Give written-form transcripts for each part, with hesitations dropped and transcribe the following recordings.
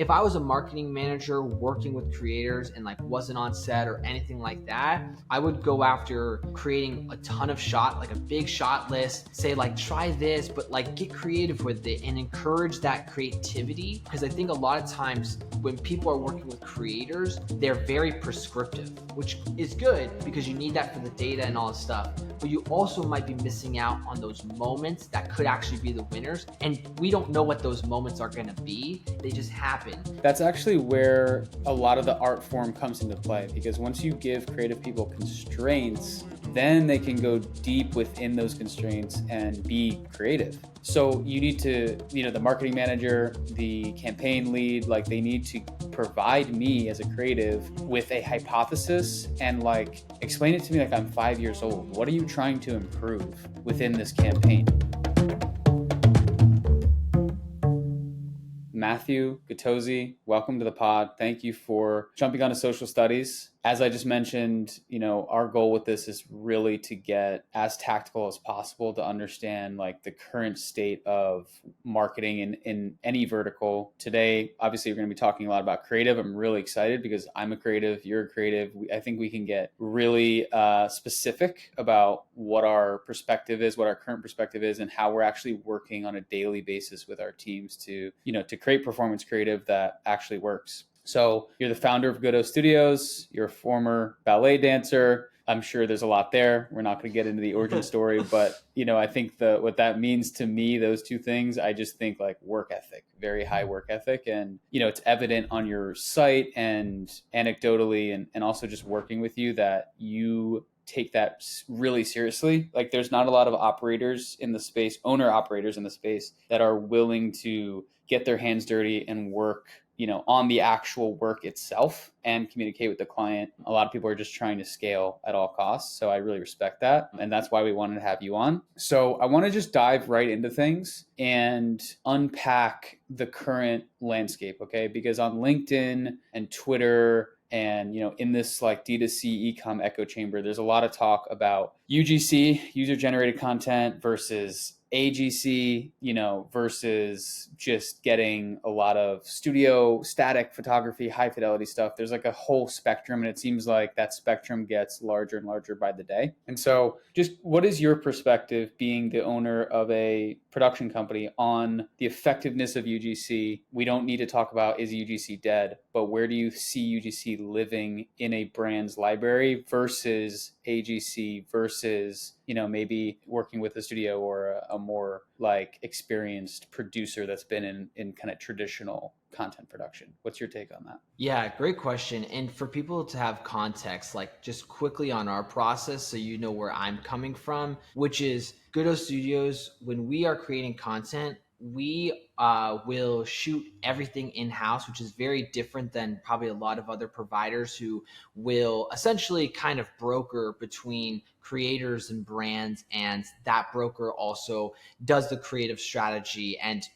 if I was a marketing manager working with creators and like wasn't on set or anything like that, I would go after creating a ton of like a big shot list, say like try this, but like get creative with it and encourage that creativity. Because I think a lot of times when people are working with creators, they're very prescriptive, which is good because you need that for the data and all this stuff. But you also might be missing out on those moments that could actually be the winners. And we don't know what those moments are going to be. They just happen. That's actually where a lot of the art form comes into play, because once you give creative people constraints, then they can go deep within those constraints and be creative. So you need to, the marketing manager, the campaign lead, like they need to provide me as a creative with a hypothesis and like explain it to me like I'm 5 years old. What are you trying to improve within this campaign? Matthew Gattozi, welcome to the pod. Thank you for jumping onto social studies. As I just mentioned, our goal with this is really to get as tactical as possible to understand like the current state of marketing in any vertical. Today, obviously, we're going to be talking a lot about creative. I'm really excited because I'm a creative, you're a creative. I think we can get really specific about what our perspective is, what our current perspective is, and how we're actually working on a daily basis with our teams to create performance creative that actually works. So you're the founder of Goodo Studios, you're a former ballet dancer. I'm sure there's a lot there. We're not going to get into the origin story, but I think what that means to me, those two things, I just think like work ethic, very high work ethic. And, it's evident on your site and anecdotally and also just working with you that you take that really seriously. Like there's not a lot of operators in the space, owner operators in the space that are willing to get their hands dirty and work on the actual work itself and communicate with the client. A lot of people are just trying to scale at all costs. So I really respect that. And that's why we wanted to have you on. So I want to just dive right into things and unpack the current landscape, okay? Because on LinkedIn and Twitter and, in this like D2C e-com echo chamber, there's a lot of talk about UGC, user generated content, versus AGC, versus just getting a lot of studio static photography, high fidelity stuff. There's like a whole spectrum, and it seems like that spectrum gets larger and larger by the day. And so just what is your perspective being the owner of a production company on the effectiveness of UGC? We don't need to talk about is UGC dead, but where do you see UGC living in a brand's library versus AGC versus, maybe working with a studio or a more like experienced producer that's been in kind of traditional content production? What's your take on that? Yeah, great question. And for people to have context, like just quickly on our process, so you know where I'm coming from, which is Goodo Studios, when we are creating content, we will shoot everything in-house, which is very different than probably a lot of other providers who will essentially kind of broker between creators and brands, and that broker also does the creative strategy and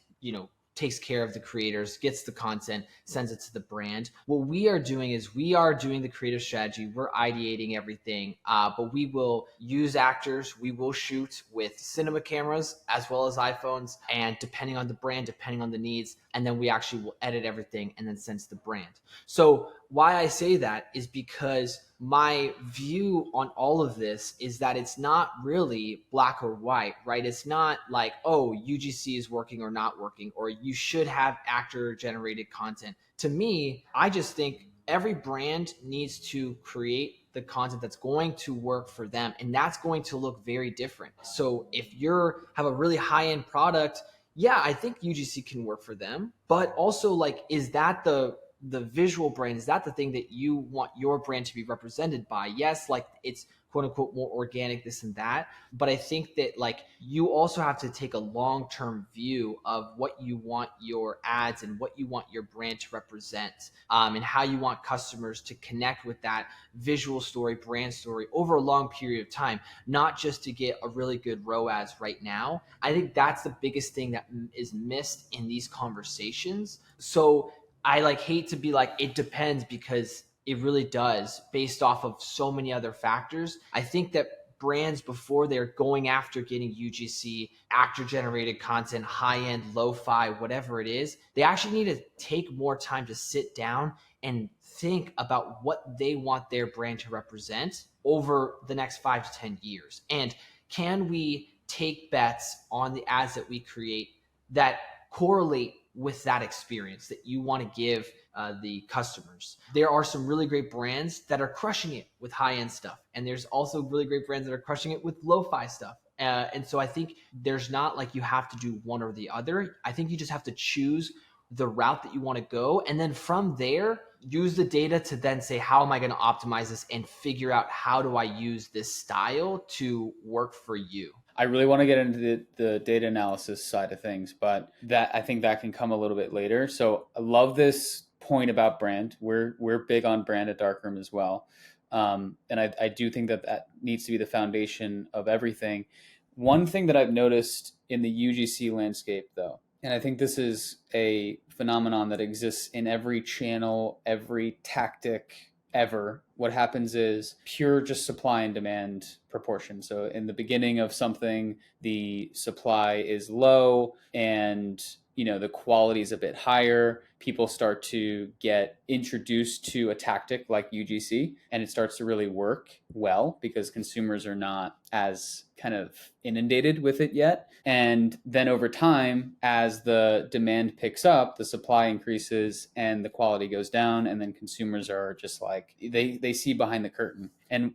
takes care of the creators, gets the content, sends it to the brand. What we are doing is we are doing the creative strategy. We're ideating everything, but we will use actors. We will shoot with cinema cameras as well as iPhones, and depending on the brand, depending on the needs, and then we actually will edit everything and then send to the brand. So why I say that is because my view on all of this is that it's not really black or white, right? It's not like, oh, UGC is working or not working, or you should have actor generated content. To me, I just think every brand needs to create the content that's going to work for them, and that's going to look very different. So if have a really high-end product, yeah, I think UGC can work for them, but also like, is that the visual brand? Is that the thing that you want your brand to be represented by? Yes, like it's quote unquote more organic, this and that. But I think that like you also have to take a long-term view of what you want your ads and what you want your brand to represent, and how you want customers to connect with that visual story, brand story over a long period of time, not just to get a really good ROAS right now. I think that's the biggest thing that is missed in these conversations. So I like hate to be like, it depends, because it really does based off of so many other factors. I think that brands, before they're going after getting UGC, actor generated content, high end, lo-fi, whatever it is, they actually need to take more time to sit down and think about what they want their brand to represent over the next 5 to 10 years. And can we take bets on the ads that we create that correlate with that experience that you want to give the customers? There are some really great brands that are crushing it with high-end stuff, and there's also really great brands that are crushing it with lo-fi stuff. And so I think there's not like you have to do one or the other. I think you just have to choose the route that you want to go, and then from there use the data to then say, how am I going to optimize this and figure out how do I use this style to work for you. I really want to get into the data analysis side of things, but that I think that can come a little bit later. So I love this point about brand. We're big on brand at Darkroom as well. And I do think that needs to be the foundation of everything. One thing that I've noticed in the UGC landscape, though, and I think this is a phenomenon that exists in every channel, every tactic ever, what happens is pure just supply and demand proportion. So in the beginning of something, the supply is low and the quality is a bit higher. People start to get introduced to a tactic like UGC, and it starts to really work well because consumers are not as kind of inundated with it yet. And then over time, as the demand picks up, the supply increases and the quality goes down, and then consumers are just like, they see behind the curtain. And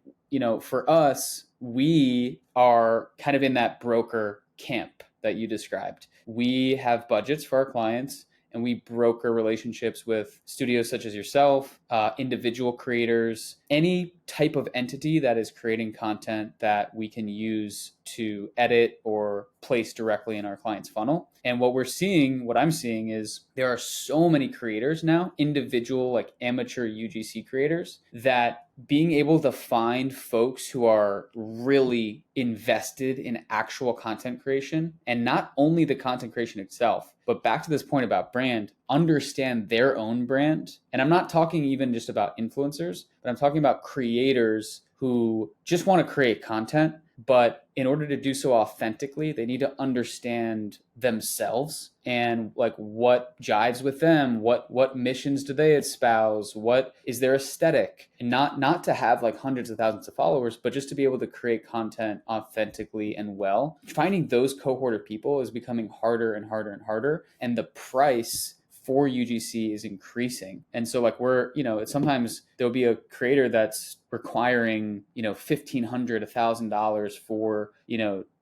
for us, we are kind of in that broker camp that you described. We have budgets for our clients, and we broker relationships with studios such as yourself, individual creators, any type of entity that is creating content that we can use to edit or place directly in our client's funnel. And what I'm seeing is there are so many creators now, individual like amateur UGC creators, that being able to find folks who are really invested in actual content creation, and not only the content creation itself, but back to this point about brand, understand their own brand. And I'm not talking even just about influencers, but I'm talking about creators who just want to create content, but in order to do so authentically, they need to understand themselves and like what jives with them, what missions do they espouse, what is their aesthetic, and not to have like hundreds of thousands of followers, but just to be able to create content authentically and well. Finding those cohort of people is becoming harder and harder and harder, and the price for UGC is increasing. And so like sometimes there'll be a creator that's requiring, $1,500, $1,000 for,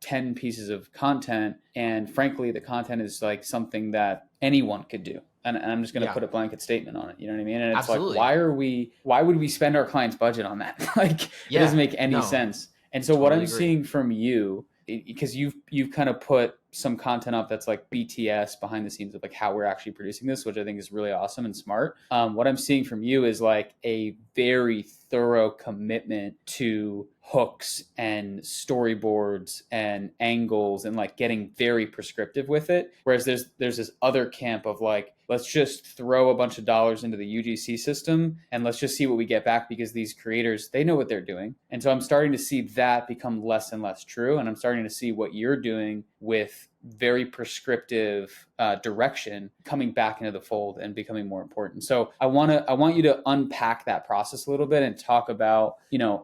10 pieces of content. And frankly, the content is like something that anyone could do. And I'm just going to put a blanket statement on it. You know what I mean? And it's Absolutely. like, why would we spend our client's budget on that? It doesn't make any sense. And so what I'm seeing from you, because you've kind of put some content up that's like BTS behind the scenes of like how we're actually producing this, which I think is really awesome and smart. What I'm seeing from you is like a very thorough commitment to hooks and storyboards and angles and like getting very prescriptive with it. Whereas there's this other camp of like, let's just throw a bunch of dollars into the UGC system and let's just see what we get back, because these creators, they know what they're doing. And so I'm starting to see that become less and less true. And I'm starting to see what you're doing with very prescriptive direction coming back into the fold and becoming more important. So I want you to unpack that process a little bit and talk about,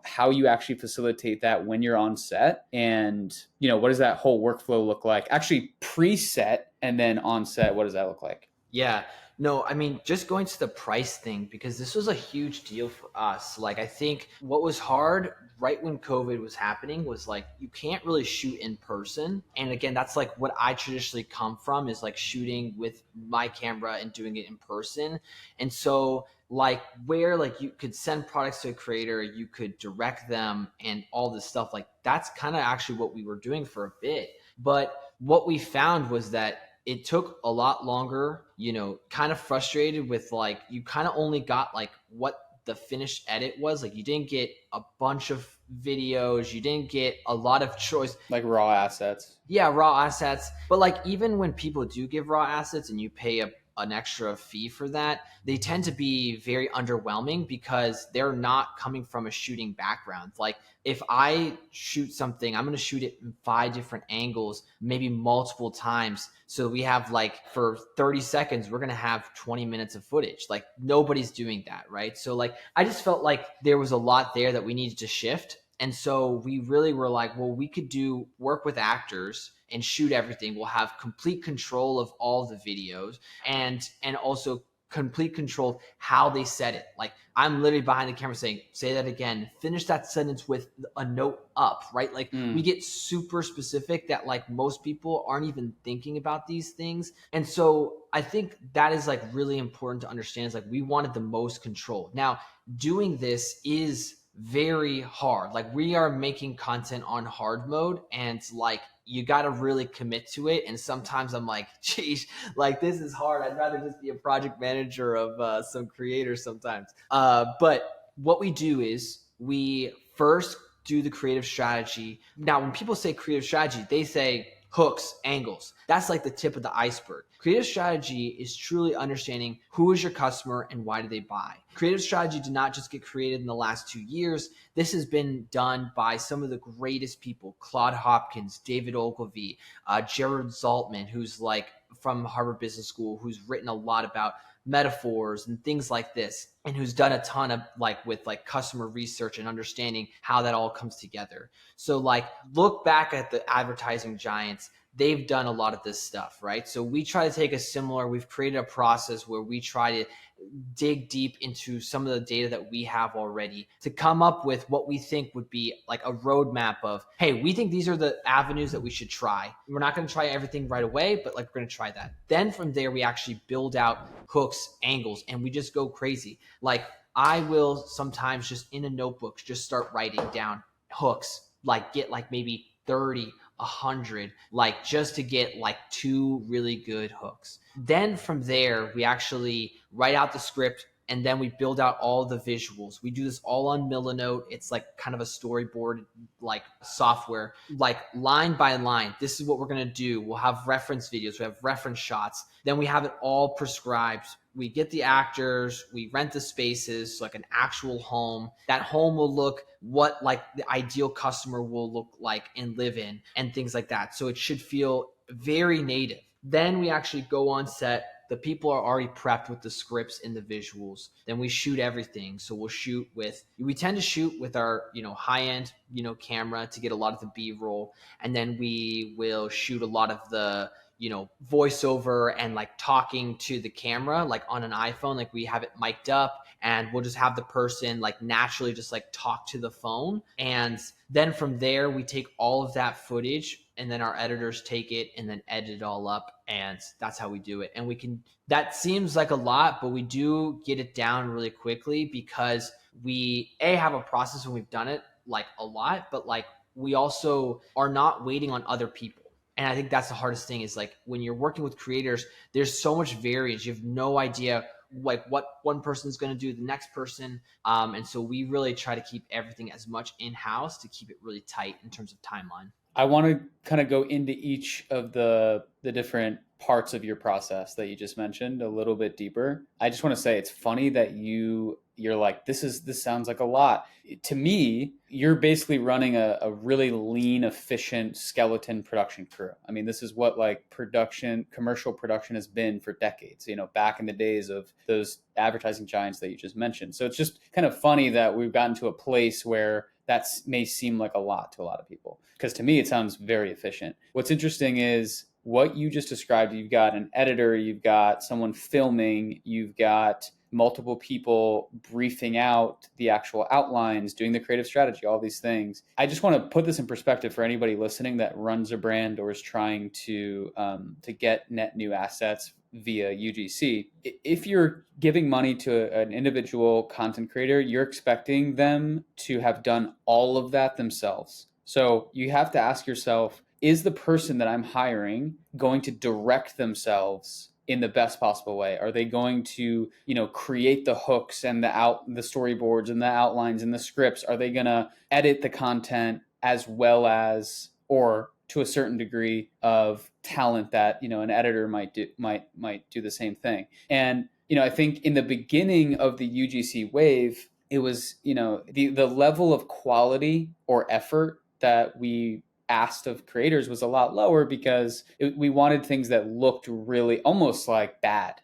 how you actually facilitate that when you're on set, and, what does that whole workflow look like? Actually preset, and then on set, what does that look like? Yeah, no, I mean, just going to the price thing, because this was a huge deal for us. Like, I think what was hard right when COVID was happening was like, you can't really shoot in person. And again, that's like what I traditionally come from, is like shooting with my camera and doing it in person. And so like where like you could send products to a creator, you could direct them and all this stuff, like that's kind of actually what we were doing for a bit. But what we found was that it took a lot longer, kind of frustrated with like, you kind of only got like what the finished edit was. Like you didn't get a bunch of videos, you didn't get a lot of choice. Like raw assets. Yeah, raw assets. But like even when people do give raw assets and you pay a an extra fee for that, they tend to be very underwhelming because they're not coming from a shooting background. Like if I shoot something, I'm going to shoot it in 5 different angles, maybe multiple times. So we have like for 30 seconds, we're going to have 20 minutes of footage. Like nobody's doing that, right? So like I just felt like there was a lot there that we needed to shift. And so we really were like, well, we could do work with actors and shoot everything. We'll have complete control of all the videos and also complete control of how they said it. Like I'm literally behind the camera saying, say that again, finish that sentence with a note up, right? Like we get super specific that like most people aren't even thinking about these things. And so I think that is like really important to understand is like we wanted the most control. Now doing this is very hard. Like we are making content on hard mode and like you got to really commit to it. And sometimes I'm like, geez, like this is hard. I'd rather just be a project manager of some creators sometimes. But what we do is we first do the creative strategy. Now, when people say creative strategy, they say hooks, angles. That's like the tip of the iceberg. Creative strategy is truly understanding who is your customer and why do they buy. Creative strategy did not just get created in the last 2 years. This has been done by some of the greatest people, Claude Hopkins, David Ogilvy, Jared Zaltman, who's like from Harvard Business School, who's written a lot about metaphors and things like this, and who's done a ton of like with like customer research and understanding how that all comes together. So like look back at the advertising giants. They've done a lot of this stuff, right? So we try to take we've created a process where we try to dig deep into some of the data that we have already to come up with what we think would be like a roadmap of, hey, we think these are the avenues that we should try. We're not going to try everything right away, but like we're going to try that. Then from there, we actually build out hooks, angles, and we just go crazy. Like I will sometimes just in a notebook, just start writing down hooks, like get like maybe 30, 100, like just to get like 2 really good hooks. Then from there, we actually write out the script and then we build out all the visuals. We do this all on Milanote. It's like kind of a storyboard like software, like line by line. This is what we're going to do. We'll have reference videos. We have reference shots. Then we have it all prescribed. We get the actors, we rent the spaces, like an actual home. That home will look what like the ideal customer will look like and live in and things like that. So it should feel very native. Then we actually go on set. The people are already prepped with the scripts and the visuals. Then we shoot everything. So we tend to shoot with our, high-end, camera to get a lot of the B-roll. And then we will shoot a lot of the, voiceover and like talking to the camera, like on an iPhone, like we have it mic'd up and we'll just have the person like naturally just like talk to the phone. And then from there, we take all of that footage and then our editors take it and then edit it all up. And that's how we do it. And that seems like a lot, but we do get it down really quickly because we have a process when we've done it like a lot, but like we also are not waiting on other people. And I think that's the hardest thing is like when you're working with creators, there's so much variance. You have no idea like what one person is going to do the next person. And so we really try to keep everything as much in-house to keep it really tight in terms of timeline. I want to kind of go into each of the different parts of your process that you just mentioned a little bit deeper. I just want to say it's funny that you're like, this sounds like a lot. To me, you're basically running a really lean, efficient skeleton production crew. I mean, this is what like commercial production has been for decades, back in the days of those advertising giants that you just mentioned. So it's just kind of funny that we've gotten to a place where that may seem like a lot to a lot of people. Because to me, it sounds very efficient. What's interesting is what you just described. You've got an editor, you've got someone filming, you've got multiple people briefing out the actual outlines, doing the creative strategy, all these things. I just want to put this in perspective for anybody listening that runs a brand or is trying to get net new assets via UGC. If you're giving money to an individual content creator, you're expecting them to have done all of that themselves. So you have to ask yourself, is the person that I'm hiring going to direct themselves in the best possible way? Are they going to, create the hooks and the storyboards and the outlines and the scripts? Are they going to edit the content as well as, or to a certain degree of talent that, an editor might do the same thing. And, I think in the beginning of the UGC wave, it was, the level of quality or effort that we asked of creators was a lot lower because we wanted things that looked really almost like bad,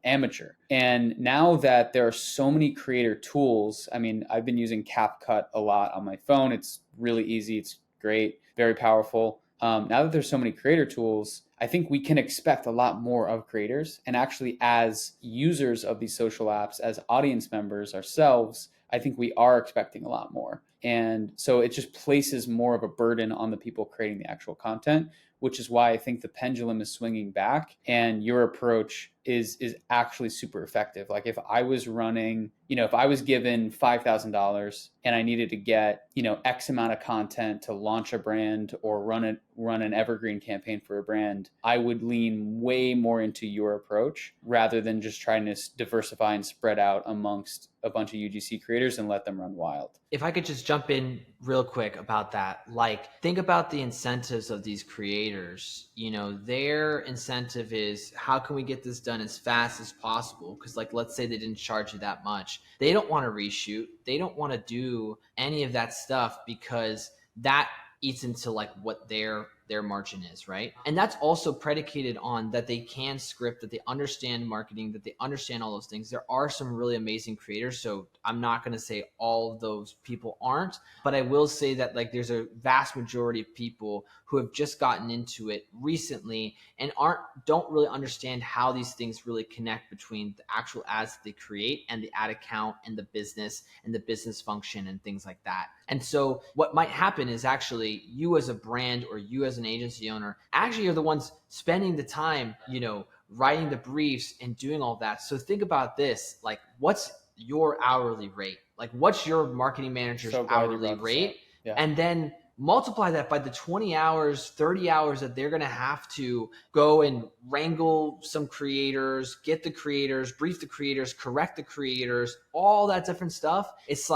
amateur. And now that there are so many creator tools, I mean, I've been using CapCut a lot on my phone. It's really easy. It's great, very powerful. Now that there's so many creator tools, I think we can expect a lot more of creators. And actually, as users of these social apps, as audience members ourselves, I think we are expecting a lot more. And so it just places more of a burden on the people creating the actual content, which is why I think the pendulum is swinging back and your approach is actually super effective. Like if I was running, if I was given $5,000 and I needed to get, X amount of content to launch a brand or run an evergreen campaign for a brand, I would lean way more into your approach rather than just trying to diversify and spread out amongst a bunch of UGC creators and let them run wild. If I could just jump in real quick about that, like think about the incentives of these creators. Their incentive is how can we get this done as fast as possible? Because let's say they didn't charge you that much. They don't want to reshoot. They don't want to do any of that stuff because that eats into what their margin is, right? And that's also predicated on that they can script, that they understand marketing, that they understand all those things. There are some really amazing creators, so I'm not going to say all of those people aren't, but I will say that there's a vast majority of people who have just gotten into it recently and don't really understand how these things really connect between the actual ads that they create and the ad account and the business function and things like that. And so what might happen is actually you as a brand or you as an agency owner actually are the ones spending the time, writing the briefs and doing all that. So think about this, what's your hourly rate? What's your marketing manager's hourly rate? Yeah. And then multiply that by the 20 hours, 30 hours that they're going to have to go and wrangle some creators, get the creators, brief the creators, correct the creators, all that different stuff. It's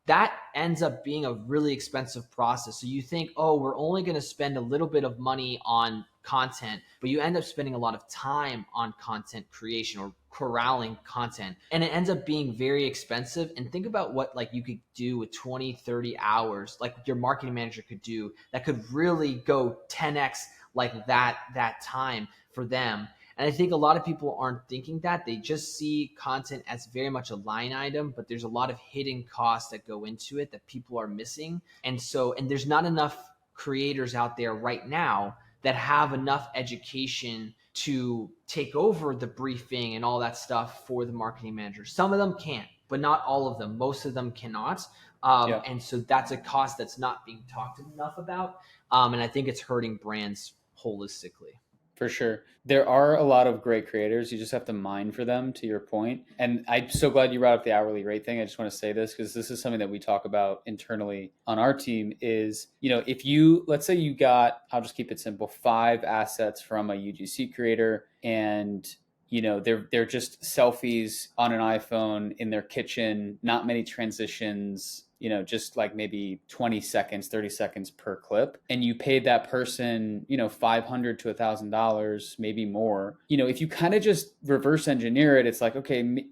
that ends up being a really expensive process. So you think, we're only going to spend a little bit of money on content, but you end up spending a lot of time on content creation or corralling content. And it ends up being very expensive. And think about what you could do with 20, 30 hours, your marketing manager could do that could really go 10x that time for them. And I think a lot of people aren't thinking that. They just see content as very much a line item, but there's a lot of hidden costs that go into it that people are missing. And there's not enough creators out there right now that have enough education to take over the briefing and all that stuff for the marketing manager. Some of them can, but not all of them. Most of them cannot. And so that's a cost that's not being talked enough about. And I think it's hurting brands holistically. For sure. There are a lot of great creators. You just have to mine for them, to your point. And I'm so glad you brought up the hourly rate thing. I just want to say this because this is something that we talk about internally on our team is, if let's say you got, I'll just keep it simple, 5 assets from a UGC creator and they're just selfies on an iPhone in their kitchen, not many transitions, just maybe 20 seconds, 30 seconds per clip. And you paid that person, $500 to $1,000, maybe more. If you kind of just reverse engineer it, it's okay,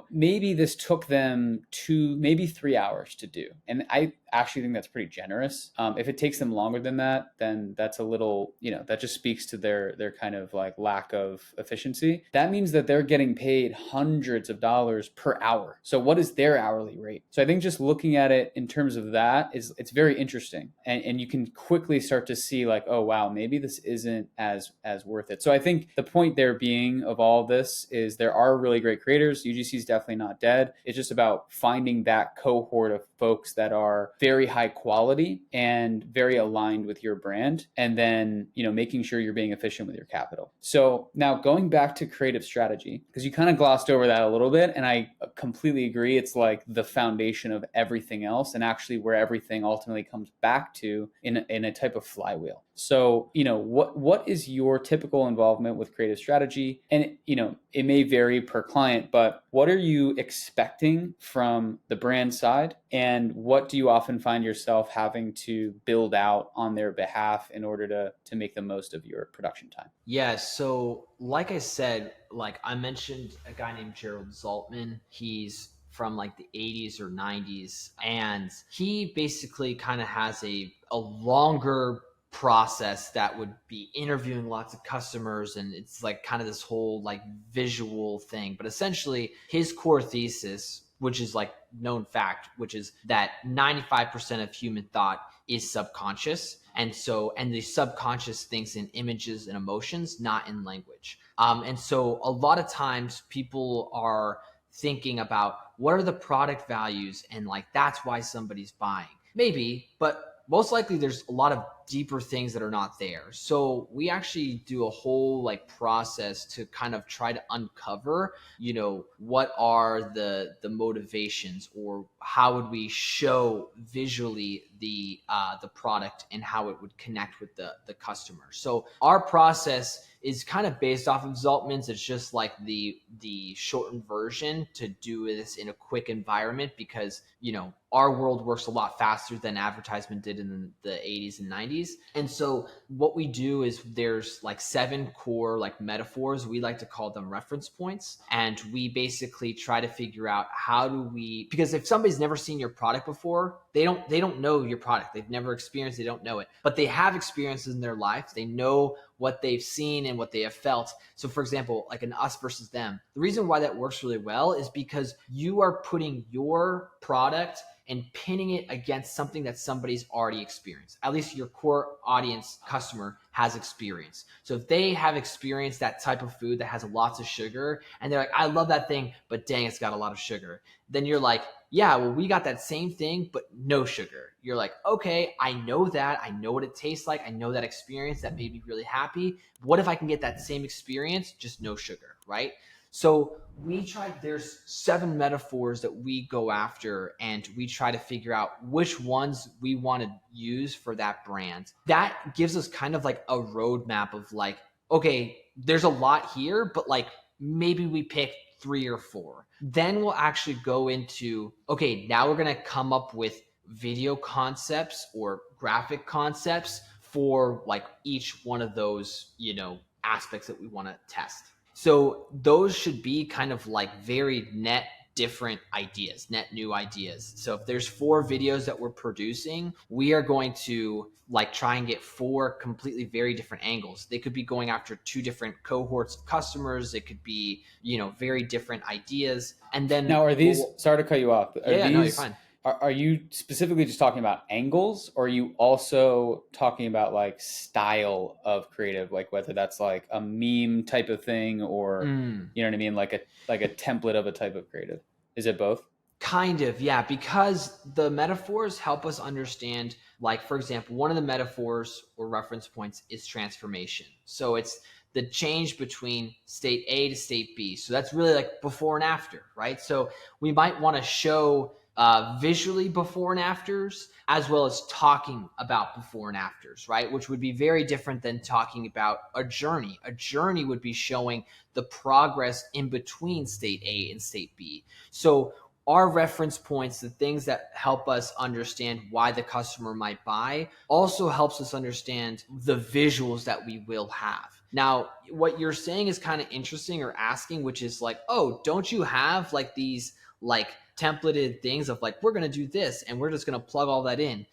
maybe this took them 2, maybe 3 hours to do. And I actually think that's pretty generous. If it takes them longer than that, then that's a little, that just speaks to their kind of lack of efficiency. That means that they're getting paid hundreds of dollars per hour. So what is their hourly rate? So I think just looking at it in terms of that it's very interesting. And you can quickly start to see oh, wow, maybe this isn't as worth it. So I think the point there being of all this is there are really great creators. UGC is definitely not dead. It's just about finding that cohort of folks that are very high quality and very aligned with your brand. And then, making sure you're being efficient with your capital. So now going back to creative strategy, because you kind of glossed over that a little bit. And I completely agree. It's the foundation of everything else, and actually where everything ultimately comes back to in a type of flywheel. So, what is your typical involvement with creative strategy? And, it may vary per client, but what are you expecting from the brand side? And what do you often find yourself having to build out on their behalf in order to make the most of your production time? Yeah, so like I said, like I mentioned a guy named Gerald Zaltman. He's from like the 80s or 90s, and he basically kind of has a longer process that would be interviewing lots of customers, and it's like kind of this whole like visual thing. But essentially his core thesis, which is like known fact, which is that 95% of human thought is subconscious. And the subconscious thinks in images and emotions, not in language. And so a lot of times people are thinking about what are the product values, and like that's why somebody's buying. Maybe, but most likely there's a lot of deeper things that are not there. So we actually do a whole like process to kind of try to uncover, what are the motivations, or how would we show visually the product and how it would connect with the customer. So our process is kind of based off of Zaltman's. It's just like the shortened version to do this in a quick environment, because our world works a lot faster than advertisement did in the 80s and 90s. And so what we do is there's like 7 core like metaphors. We like to call them reference points. And we basically try to figure out because if somebody's never seen your product before, they don't know your product. They've never experienced, they don't know it, but they have experiences in their life. They know what they've seen and what they have felt. So for example, like an us versus them, the reason why that works really well is because you are putting your product and pinning it against something that somebody's already experienced. At least your core audience customer has experience. So if they have experienced that type of food that has lots of sugar, and they're like, I love that thing, but dang, it's got a lot of sugar. Then you're like, yeah, well, we got that same thing, but no sugar. You're like, okay, I know that. I know what it tastes like. I know that experience that made me really happy. What if I can get that same experience, just no sugar, right? So there's 7 metaphors that we go after, and we try to figure out which ones we want to use for that brand. That gives us kind of like a roadmap of like, okay, there's a lot here, but like maybe we pick 3 or 4. Then we'll actually go into, okay, now we're going to come up with video concepts or graphic concepts for like each one of those, aspects that we want to test. So those should be kind of like very net different ideas, net new ideas. So if there's 4 videos that we're producing, we are going to like try and get 4 completely very different angles. They could be going after 2 different cohorts of customers. It could be, very different ideas. And then now, are these, sorry to cut you off. No, you're fine. Are you specifically just talking about angles, or are you also talking about like style of creative, like whether that's like a meme type of thing, or you know what I mean, like a template of a type of creative? Is it both? Kind of, yeah, because the metaphors help us understand, like, for example, one of the metaphors or reference points is transformation. So it's the change between state A to state B. So that's really like before and after, right? So we might want to show visually before and afters, as well as talking about before and afters, right? Which would be very different than talking about a journey. A journey would be showing the progress in between state A and state B. So our reference points, the things that help us understand why the customer might buy, also helps us understand the visuals that we will have. Now, what you're saying is kind of interesting, or asking, which is like, oh, don't you have like these like templated things of like, we're going to do this and we're just going to plug all that in?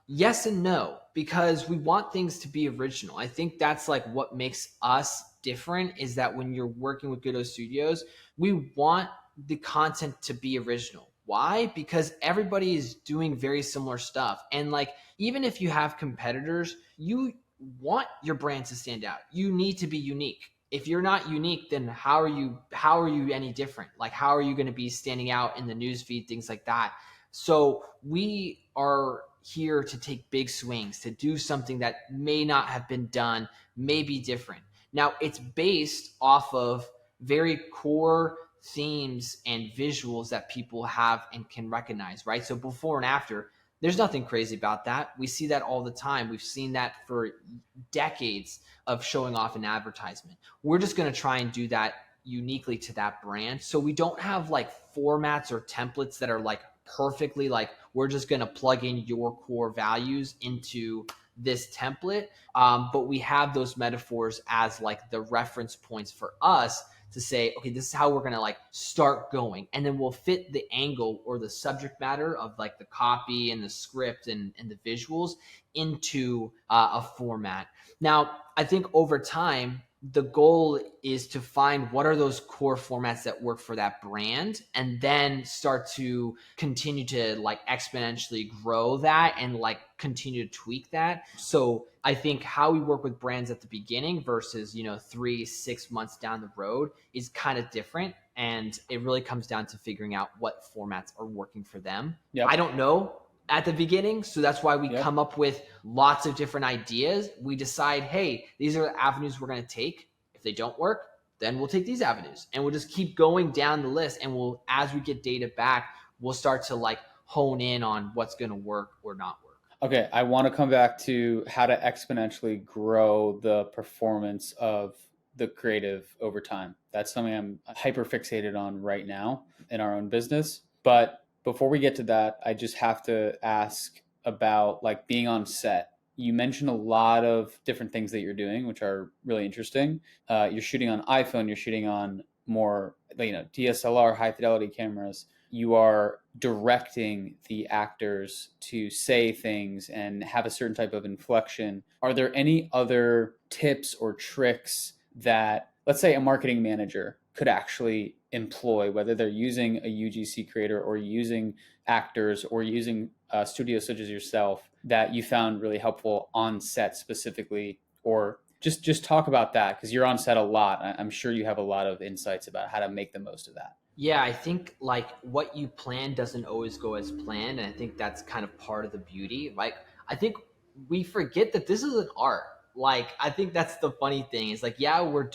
Yes and no, because we want things to be original. I think that's like what makes us different, is that when you're working with Goodo Studios, we want the content to be original. Why? Because everybody is doing very similar stuff. And like, even if you have competitors, you want your brand to stand out. You need to be unique. If you're not unique, then how are you any different? Like, how are you going to be standing out in the newsfeed, things like that? So we are here to take big swings, to do something that may not have been done, may be different. Now, it's based off of very core themes and visuals that people have and can recognize, right? So before and after, there's nothing crazy about that. We see that all the time. We've seen that for decades of showing off an advertisement. We're just going to try and do that uniquely to that brand. So we don't have like formats or templates that are like perfectly like, we're just going to plug in your core values into this template. But we have those metaphors as like the reference points for us to say, okay, this is how we're going to like start going. And then we'll fit the angle or the subject matter of like the copy and the script and the visuals into a format. Now, I think over time, the goal is to find what are those core formats that work for that brand, and then start to continue to like exponentially grow that and like continue to tweak that. So I think how we work with brands at the beginning versus, 3-6 months down the road is kind of different. And it really comes down to figuring out what formats are working for them. Yep. I don't know at the beginning. So that's why we come up with lots of different ideas. We decide, hey, these are the avenues we're going to take. If they don't work, then we'll take these avenues, and we'll just keep going down the list. And we'll, as we get data back, we'll start to like hone in on what's going to work or not work. Okay. I want to come back to how to exponentially grow the performance of the creative over time. That's something I'm hyper fixated on right now in our own business. But before we get to that, I just have to ask about like being on set. You mentioned a lot of different things that you're doing, which are really interesting. You're shooting on iPhone, you're shooting on more, DSLR, high fidelity cameras. You are directing the actors to say things and have a certain type of inflection. Are there any other tips or tricks that, let's say, a marketing manager could actually employ, whether they're using a UGC creator or using actors or using studios such as yourself, that you found really helpful on set specifically? Or just talk about that, because you're on set a lot. I'm sure you have a lot of insights about how to make the most of that. Yeah, I think like what you plan doesn't always go as planned. And I think that's kind of part of the beauty. Like, I think we forget that this is an art. Like, I think that's the funny thing is like, yeah, we're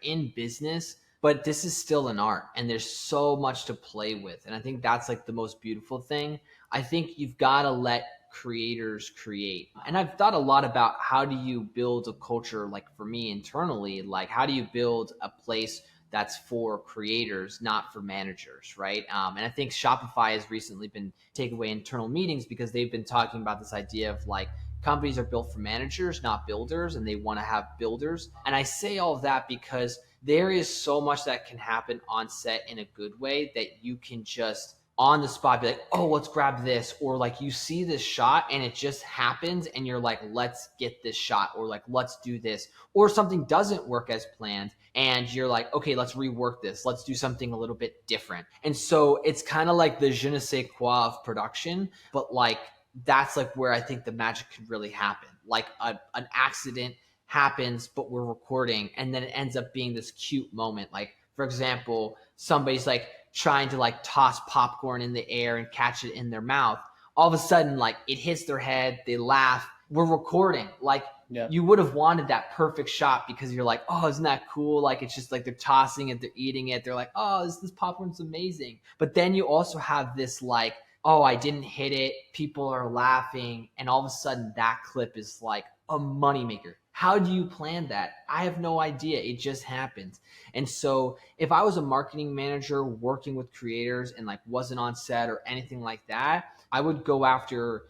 in business, but this is still an art, and there's so much to play with. And I think that's like the most beautiful thing. I think you've got to let creators create. And I've thought a lot about how do you build a culture, like for me internally, like how do you build a place that's for creators, not for managers, right? And I think Shopify has recently been taking away internal meetings because they've been talking about this idea of like, companies are built for managers, not builders, and they want to have builders. And I say all of that because there is so much that can happen on set in a good way that you can just on the spot be like, oh, let's grab this. Or like you see this shot and it just happens and you're like, let's get this shot, or like, let's do this. Or something doesn't work as planned and you're like, okay, let's rework this. Let's do something a little bit different. And so it's kind of like the je ne sais quoi of production, but like that's like where I think the magic could really happen. Like an accident happens, but we're recording, and then it ends up being this cute moment. Like, for example, somebody's like trying to like toss popcorn in the air and catch it in their mouth. All of a sudden, like it hits their head, they laugh, we're recording. Like you would have wanted that perfect shot because you're like, oh, isn't that cool? Like, it's just like they're tossing it, they're eating it. They're like, oh, this popcorn's amazing. But then you also have this like, oh, I didn't hit it, people are laughing, and all of a sudden that clip is like a moneymaker. How do you plan that? I have no idea. It just happens. And so if I was a marketing manager working with creators and like wasn't on set or anything like that, I would go after,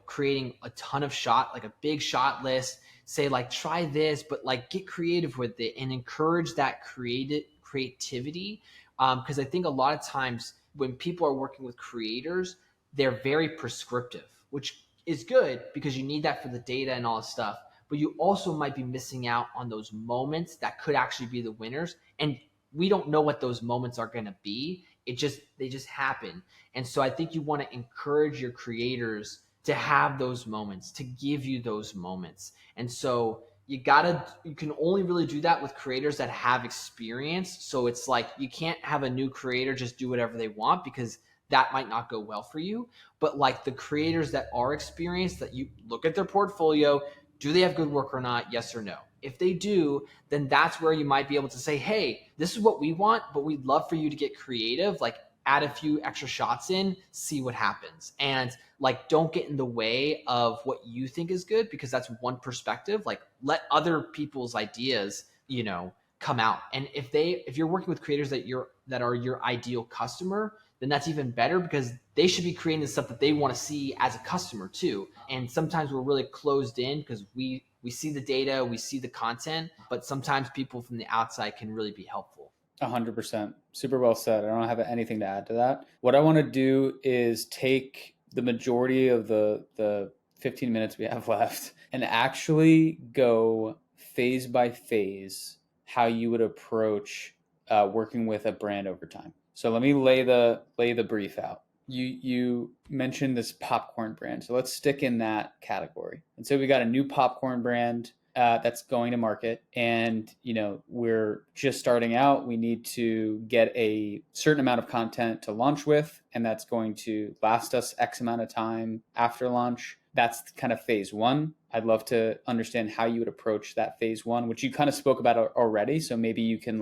creating a ton of like a big shot list, say like, try this, but like get creative with it and encourage that creativity. Because I think a lot of times when people are working with creators, they're very prescriptive, which is good because you need that for the data and all this stuff. But you also might be missing out on those moments that could actually be the winners. And we don't know what those moments are going to be. They just happen. And so I think you want to encourage your creators to have those moments, to give you those moments. And so you can only really do that with creators that have experience. So it's like, you can't have a new creator just do whatever they want, because that might not go well for you. But like the creators that are experienced, that you look at their portfolio, do they have good work or not? Yes or no? If they do, then that's where you might be able to say, hey, this is what we want, but we'd love for you to get creative, like add a few extra shots in, see what happens. And like, don't get in the way of what you think is good, because that's one perspective. Like, let other people's ideas, come out. And if you're working with creators that are your ideal customer, then that's even better, because they should be creating the stuff that they want to see as a customer too. And sometimes we're really closed in because we see the data, we see the content, but sometimes people from the outside can really be helpful. 100%. Super well said. I don't have anything to add to that. What I want to do is take the majority of the 15 minutes we have left and actually go phase by phase how you would approach working with a brand over time. So let me lay the brief out. You mentioned this popcorn brand. So let's stick in that category. And so we got a new popcorn brand that's going to market, and we're just starting out. We need to get a certain amount of content to launch with, and that's going to last us X amount of time after launch. That's kind of phase one. I'd love to understand how you would approach that phase one, which you kind of spoke about already. So maybe you can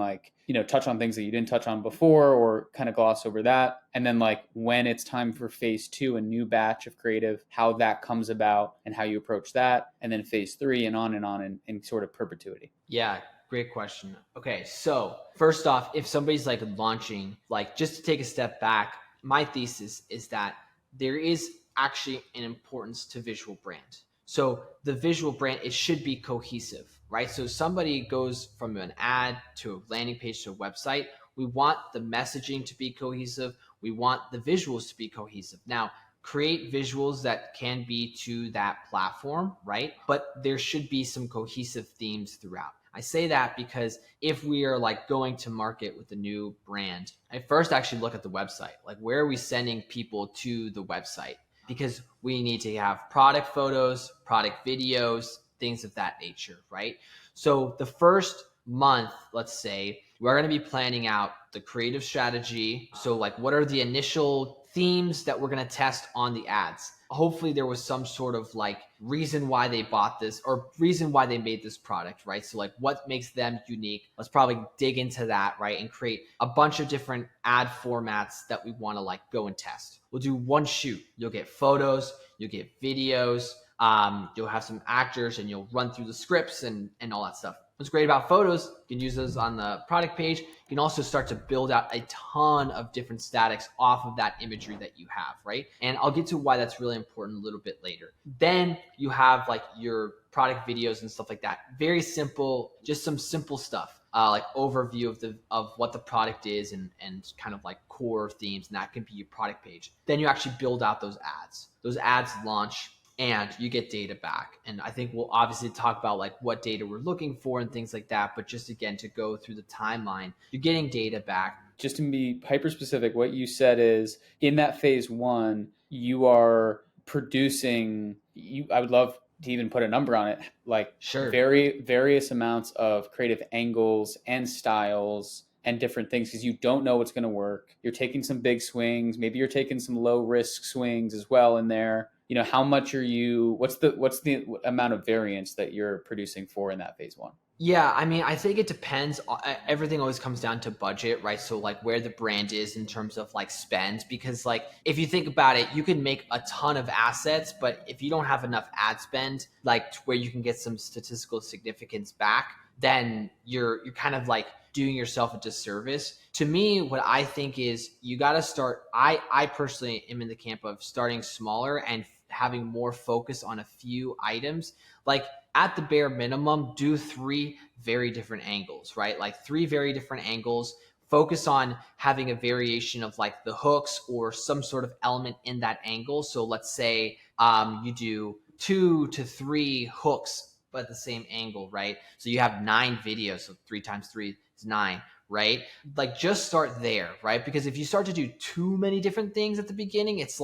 touch on things that you didn't touch on before, or kind of gloss over that. And then when it's time for phase two, a new batch of creative, how that comes about and how you approach that. And then phase three and on in sort of perpetuity. Yeah. Great question. Okay. So first off, if somebody's launching, just to take a step back, my thesis is that there is actually an importance to visual brand. So the visual brand, it should be cohesive, right? So somebody goes from an ad to a landing page to a website. We want the messaging to be cohesive. We want the visuals to be cohesive. Now, create visuals that can be to that platform, right? But there should be some cohesive themes throughout. I say that because if we are going to market with a new brand, I first actually look at the website. Where are we sending people to the website? Because we need to have product photos, product videos, things of that nature, right? So the first month, let's say, we're going to be planning out the creative strategy. So what are the initial themes that we're going to test on the ads? Hopefully there was some sort of reason why they bought this, or reason why they made this product, right? So what makes them unique? Let's probably dig into that, right? And create a bunch of different ad formats that we want to go and test. We'll do one shoot. You'll get photos, you'll get videos, you'll have some actors, and you'll run through the scripts and all that stuff. What's great about photos, you can use those on the product page. You can also start to build out a ton of different statics off of that imagery that you have, right? And I'll get to why that's really important a little bit later. Then you have your product videos and stuff like that. Very simple, just some simple stuff, overview of what the product is and kind of core themes, and that can be your product page. Then you actually build out those ads. Those ads launch, and you get data back. And I think we'll obviously talk about what data we're looking for and things like that. But just again, to go through the timeline, you're getting data back. Just to be hyper specific, what you said is in that phase one, you are producing, I would love to even put a number on it, sure, very various amounts of creative angles and styles and different things, because you don't know what's going to work. You're taking some big swings. Maybe you're taking some low risk swings as well in there. How much what's the amount of variance that you're producing for in that phase one? Yeah, I mean, I think it depends. Everything always comes down to budget, right? So where the brand is in terms of spend, because if you think about it, you can make a ton of assets, but if you don't have enough ad spend, to where you can get some statistical significance back, then you're kind of doing yourself a disservice. To me, what I think is you got to start. I personally am in the camp of starting smaller and having more focus on a few items. At the bare minimum, do 3 very different angles, right? 3 very different angles. Focus on having a variation of the hooks or some sort of element in that angle. So let's say you do 2 to 3 hooks, but at the same angle, right? So you have 9 videos. So 3 times 3 is 9, right? Just start there, right? Because if you start to do too many different things at the beginning, it's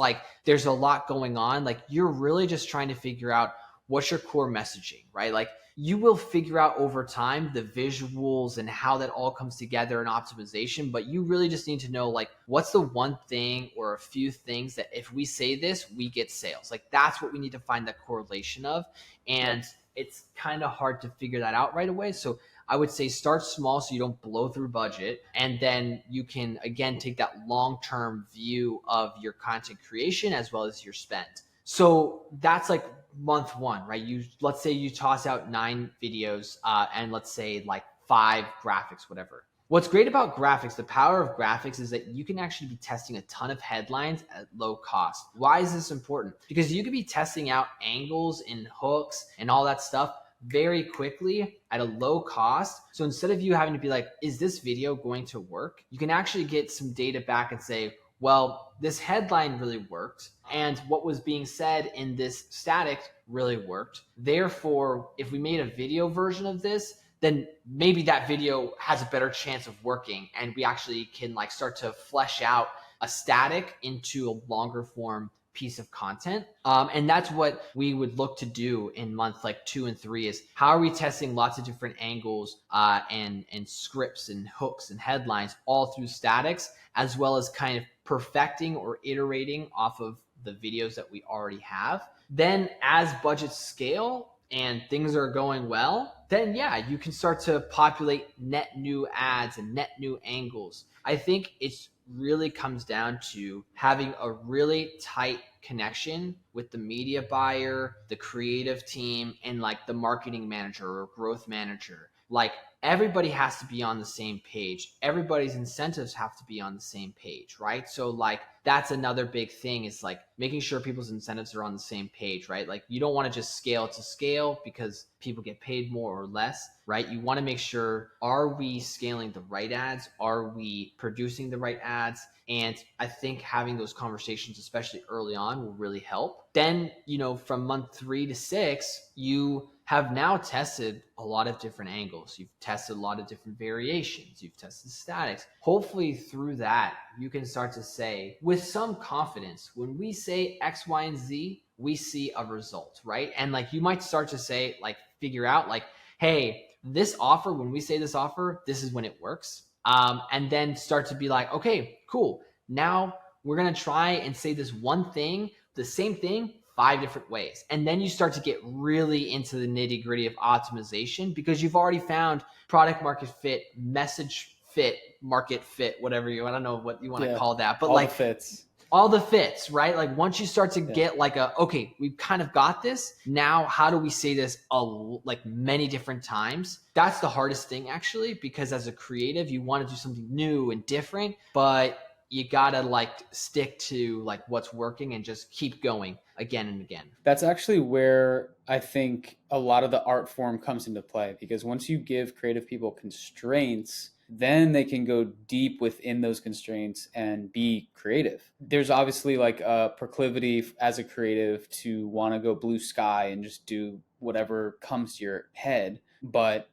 there's a lot going on. You're really just trying to figure out what's your core messaging, right? You will figure out over time the visuals and how that all comes together in optimization, but you really just need to know what's the one thing or a few things that if we say this, we get sales. That's what we need to find that correlation of. And it's kind of hard to figure that out right away. So I would say start small so you don't blow through budget. And then you can, again, take that long-term view of your content creation as well as your spend. So that's like month one, right? Let's say you toss out 9 videos and let's say like 5 graphics, whatever. What's great about graphics, the power of graphics, is that you can actually be testing a ton of headlines at low cost. Why is this important? Because you could be testing out angles and hooks and all that stuff very quickly at a low cost. So instead of you having to be like, is this video going to work? You can actually get some data back and say, well, this headline really worked, and what was being said in this static really worked. Therefore, if we made a video version of this, then maybe that video has a better chance of working, and we actually can like start to flesh out a static into a longer form piece of content. And that's what we would look to do in month like 2 and 3 is how are we testing lots of different angles and scripts and hooks and headlines all through statics, as well as kind of perfecting or iterating off of the videos that we already have. Then as budgets scale and things are going well, then yeah, you can start to populate net new ads and net new angles. I think it's really comes down to having a really tight connection with the media buyer, the creative team, and like the marketing manager or growth manager. Like everybody has to be on the same page. Everybody's incentives have to be on the same page, right? So like that's another big thing is like making sure people's incentives are on the same page, right? Like you don't want to just scale to scale because people get paid more or less, right? You want to make sure, are we scaling the right ads? Are we producing the right ads? And I think having those conversations, especially early on, will really help. Then, from month 3 to 6, you have now tested a lot of different angles. You've tested a lot of different variations. You've tested statics. Hopefully through that, you can start to say with some confidence, when we say X, Y, and Z, we see a result, right? And like you might start to say, like figure out like, hey, this offer, when we say this offer, this is when it works. And then start to be like, okay, cool. Now we're going to try and say this one thing, the same thing, 5 different ways. And then you start to get really into the nitty gritty of optimization because you've already found product market fit, message fit, market fit, whatever I don't know what you want to call that, but all like the fits. All the fits, right? Like once you start to get like okay, we've kind of got this. Now, how do we say this like many different times? That's the hardest thing actually, because as a creative, you want to do something new and different, but you gotta like stick to like what's working and just keep going again and again. That's actually where I think a lot of the art form comes into play, because once you give creative people constraints, then they can go deep within those constraints and be creative. There's obviously like a proclivity as a creative to want to go blue sky and just do whatever comes to your head. But,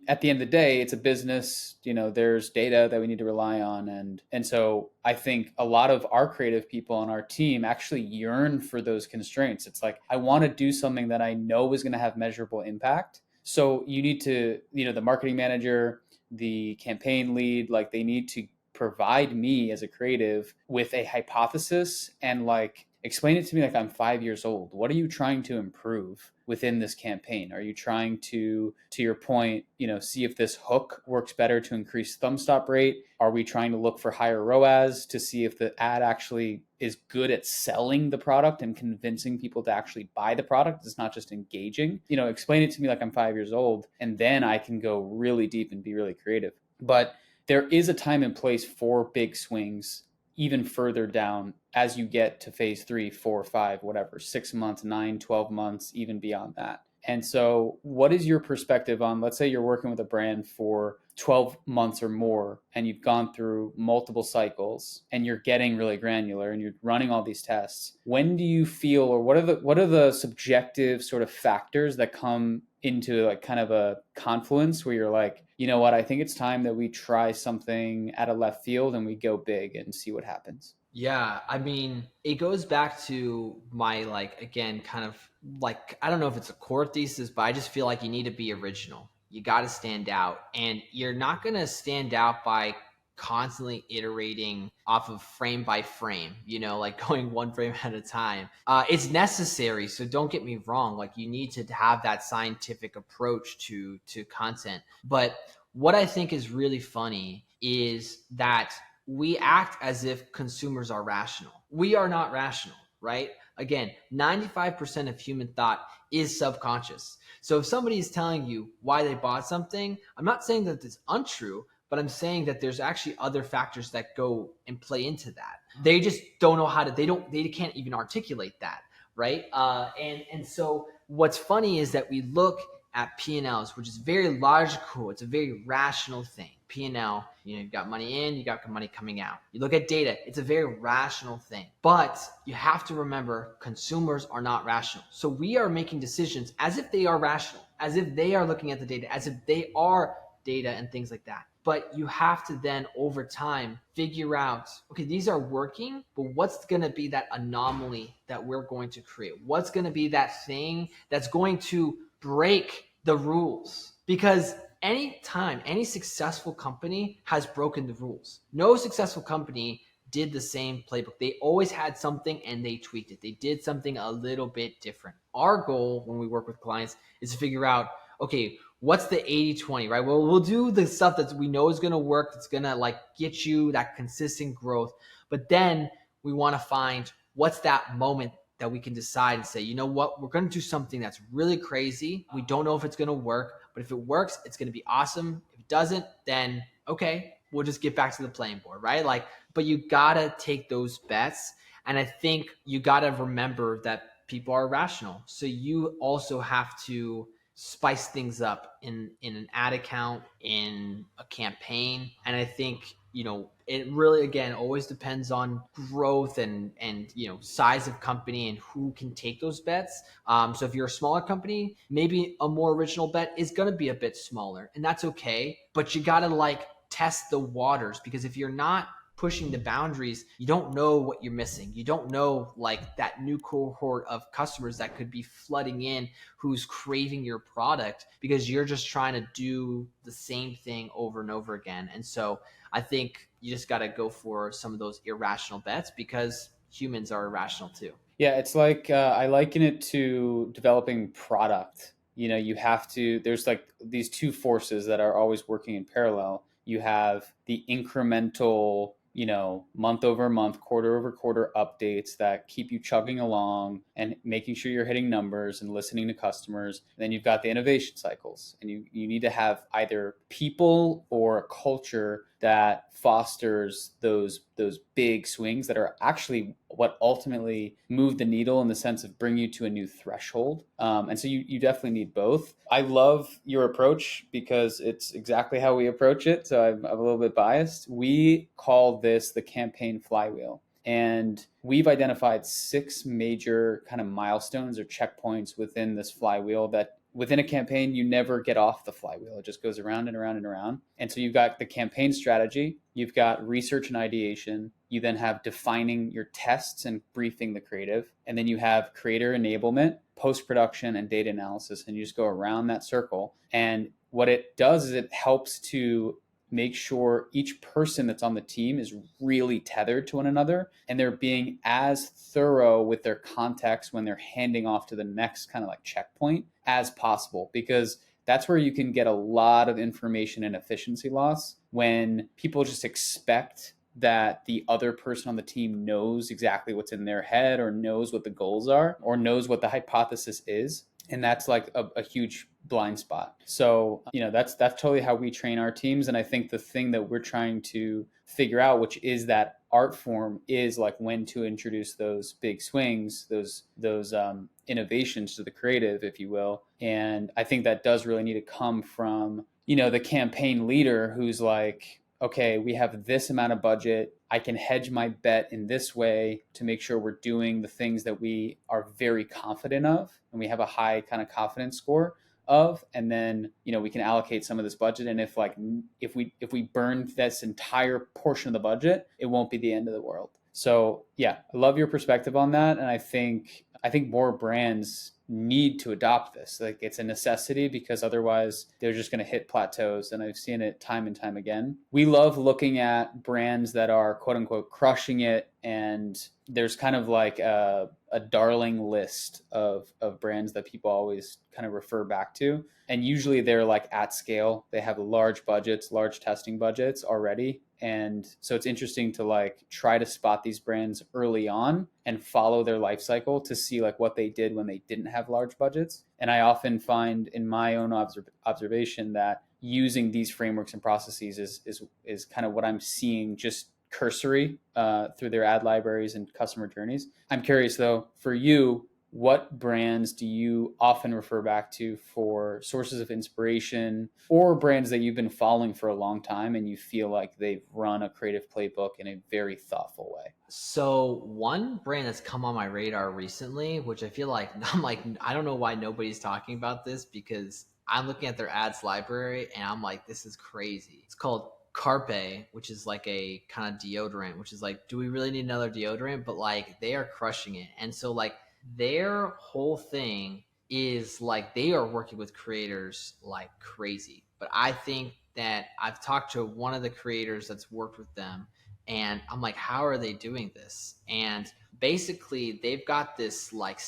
at the end of the day, it's a business, there's data that we need to rely on. And so I think a lot of our creative people on our team actually yearn for those constraints. It's like, I want to do something that I know is going to have measurable impact. So you need to, the marketing manager, the campaign lead, like they need to provide me as a creative with a hypothesis and like explain it to me like I'm 5 years old. What are you trying to improve within this campaign? Are you trying to your point, see if this hook works better to increase thumb stop rate? Are we trying to look for higher ROAS to see if the ad actually is good at selling the product and convincing people to actually buy the product? It's not just engaging. Explain it to me like I'm 5 years old, and then I can go really deep and be really creative. But there is a time and place for big swings even further down as you get to phase 3, 4, 5, whatever, 6 months, 9, 12 months, even beyond that. And so what is your perspective on, let's say you're working with a brand for 12 months or more, and you've gone through multiple cycles and you're getting really granular and you're running all these tests. When do you feel, or what are the subjective sort of factors that come into like kind of a confluence where you're like, you know what, I think it's time that we try something at a left field and we go big and see what happens? Yeah, I mean, it goes back to my like, again, kind of like, I don't know if it's a core thesis, but I just feel like you need to be original. You got to stand out, and you're not going to stand out by constantly iterating off of frame by frame, like going one frame at a time. It's necessary. So don't get me wrong. Like, you need to have that scientific approach to content. But what I think is really funny is that we act as if consumers are rational. We are not rational, right? Again, 95% of human thought is subconscious. So if somebody is telling you why they bought something, I'm not saying that it's untrue, but I'm saying that there's actually other factors that go and play into that. They just don't know how to, they can't even articulate that, right? And so what's funny is that we look at P&Ls, which is very logical. It's a very rational thing. P&L, you've got money in, you got money coming out. You look at data, it's a very rational thing. But you have to remember, consumers are not rational. So we are making decisions as if they are rational, as if they are looking at the data, as if they are data and things like that. But you have to then, over time, figure out, okay, these are working, but what's going to be that anomaly that we're going to create? What's going to be that thing that's going to break the rules? Because anytime any successful company has broken the rules, no successful company did the same playbook. They always had something and they tweaked it. They did something a little bit different. Our goal when we work with clients is to figure out, okay, what's the 80-20, right? Well, we'll do the stuff that we know is going to work, that's going to like get you that consistent growth. But then we want to find what's that moment that we can decide and say, you know what, we're going to do something that's really crazy. We don't know if it's going to work, but if it works, it's going to be awesome. If it doesn't, then okay, we'll just get back to the playing board, right? Like, but you got to take those bets. And I think you got to remember that people are rational. So you also have to spice things up in an ad account, in a campaign. And I think, it really, again, always depends on growth and size of company and who can take those bets. So if you're a smaller company, maybe a more original bet is going to be a bit smaller, and that's okay. But you got to like test the waters, because if you're not pushing the boundaries, you don't know what you're missing. You don't know like that new cohort of customers that could be flooding in who's craving your product, because you're just trying to do the same thing over and over again. And so I think you just got to go for some of those irrational bets, because humans are irrational too. Yeah, it's like I liken it to developing product. You have to, there's like these two forces that are always working in parallel. You have the incremental, month over month, quarter over quarter updates that keep you chugging along and making sure you're hitting numbers and listening to customers. And then you've got the innovation cycles, and you need to have either people or a culture that fosters those big swings that are actually what ultimately move the needle in the sense of bring you to a new threshold. And so you definitely need both. I love your approach because it's exactly how we approach it. So I'm a little bit biased. We call this the campaign flywheel. And we've identified 6 major kind of milestones or checkpoints within this flywheel that within a campaign, you never get off the flywheel. It just goes around and around and around. And so you've got the campaign strategy, you've got research and ideation, you then have defining your tests and briefing the creative, and then you have creator enablement, post-production, and data analysis, and you just go around that circle. And what it does is it helps to make sure each person that's on the team is really tethered to one another, and they're being as thorough with their context when they're handing off to the next kind of like checkpoint as possible, because that's where you can get a lot of information and efficiency loss when people just expect that the other person on the team knows exactly what's in their head or knows what the goals are or knows what the hypothesis is. And that's like a huge blind spot. So, that's totally how we train our teams. And I think the thing that we're trying to figure out, which is that art form, is like when to introduce those big swings, those innovations to the creative, if you will. And I think that does really need to come from, the campaign leader who's like, okay, we have this amount of budget. I can hedge my bet in this way to make sure we're doing the things that we are very confident of and we have a high kind of confidence score of. And then, we can allocate some of this budget. And if we burn this entire portion of the budget, it won't be the end of the world. So yeah, I love your perspective on that. And I think more brands need to adopt this. Like it's a necessity because otherwise they're just going to hit plateaus. And I've seen it time and time again. We love looking at brands that are quote unquote crushing it. And there's kind of like a darling list of brands that people always kind of refer back to. And usually they're like at scale. They have large budgets, large testing budgets already. And so it's interesting to like try to spot these brands early on and follow their life cycle to see like what they did when they didn't have large budgets. And I often find in my own observation that using these frameworks and processes is kind of what I'm seeing just cursory through their ad libraries and customer journeys. I'm curious though, for you, what brands do you often refer back to for sources of inspiration, or brands that you've been following for a long time and you feel like they've run a creative playbook in a very thoughtful way? So one brand that's come on my radar recently, which I feel like I'm like, I don't know why nobody's talking about this, because I'm looking at their ads library and I'm like, this is crazy. It's called Carpe, which is like a kind of deodorant, which is like, do we really need another deodorant? But like they are crushing it. And so like their whole thing is like they are working with creators like crazy. But I think that I've talked to one of the creators that's worked with them, and I'm like, how are they doing this? And basically they've got this like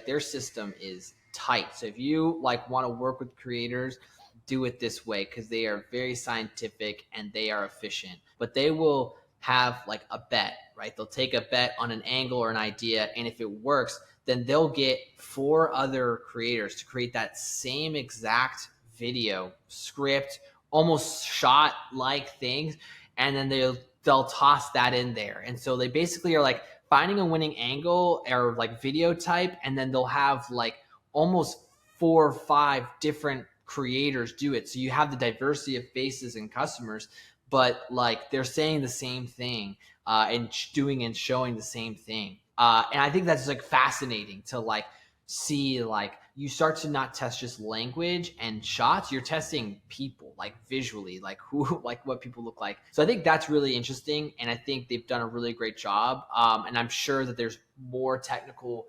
their system is tight. So if you like want to work with creators, do it this way, because they are very scientific and they are efficient. But they will have like a bet, right? They'll take a bet on an angle or an idea, and if it works, then they'll get 4 other creators to create that same exact video script, almost shot like things, and then they'll toss that in there. And so they basically are like finding a winning angle or like video type, and then they'll have like almost 4 or 5 different creators do it. So you have the diversity of faces and customers, but like they're saying the same thing and doing and showing the same thing. And I think that's like fascinating to like see, like you start to not test just language and shots, you're testing people like visually, like who, like what people look like. So I think that's really interesting, and I think they've done a really great job. And I'm sure that there's more technical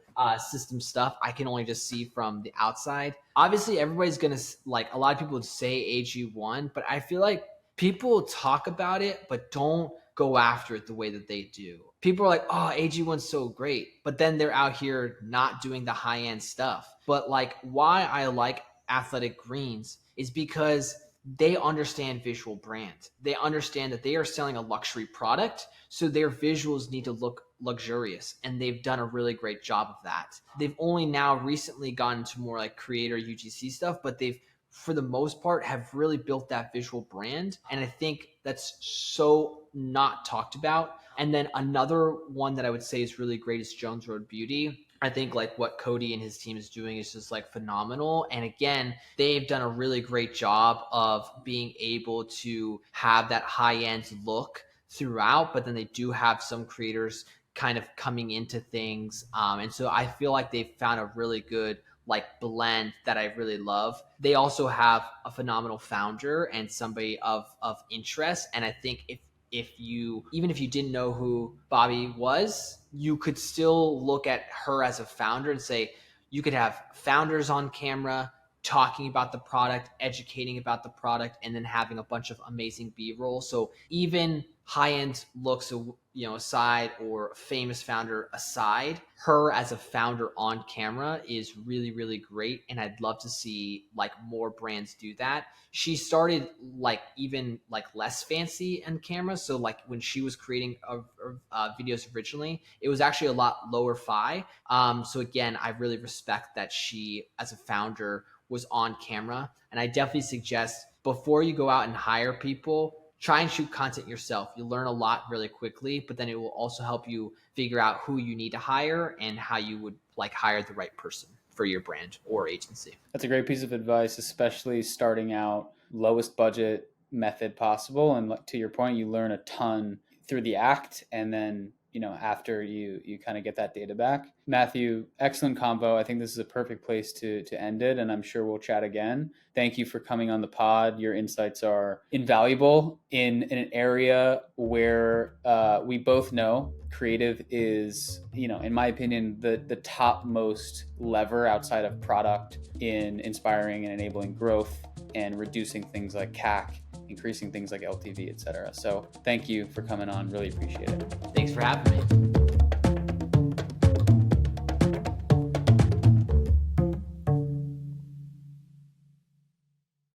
system stuff I can only just see from the outside. Obviously everybody's gonna, like a lot of people would say AG1, but I feel like people talk about it but don't go after it the way that they do. People are like, oh, AG1's so great, but then they're out here not doing the high-end stuff. But like why I like Athletic Greens is because they understand visual brand. They understand that they are selling a luxury product, so their visuals need to look luxurious, and they've done a really great job of that. They've only now recently gotten to more like creator UGC stuff, but they've for the most part have really built that visual brand, and I think that's so not talked about. And then another one that I would say is really great is Jones Road Beauty. I think like what Cody and his team is doing is just like phenomenal. And again, they've done a really great job of being able to have that high-end look throughout, but then they do have some creators kind of coming into things. And so I feel like they've found a really good like blend that I really love. They also have a phenomenal founder and somebody of interest. And I think if you, even if you didn't know who Bobby was, you could still look at her as a founder and say, you could have founders on camera talking about the product, educating about the product, and then having a bunch of amazing B-roll. So even high-end looks, aside, or famous founder aside, her as a founder on camera is really, really great. And I'd love to see like more brands do that. She started like even like less fancy on camera. So like when she was creating videos originally, it was actually a lot lower fi. So again, I really respect that she as a founder was on camera. And I definitely suggest before you go out and hire people, try and shoot content yourself. You'll learn a lot really quickly, but then it will also help you figure out who you need to hire and how you would like hire the right person for your brand or agency. That's a great piece of advice, especially starting out lowest budget method possible. And to your point, you learn a ton through the act, and then after you kind of get that data back. Matthew, excellent convo. I think this is a perfect place to end it, and I'm sure we'll chat again. Thank you for coming on the pod. Your insights are invaluable in an area where we both know creative is, in my opinion, the topmost lever outside of product in inspiring and enabling growth and reducing things like CAC, increasing things like LTV, et cetera. So thank you for coming on. Really appreciate it. Thanks for having me.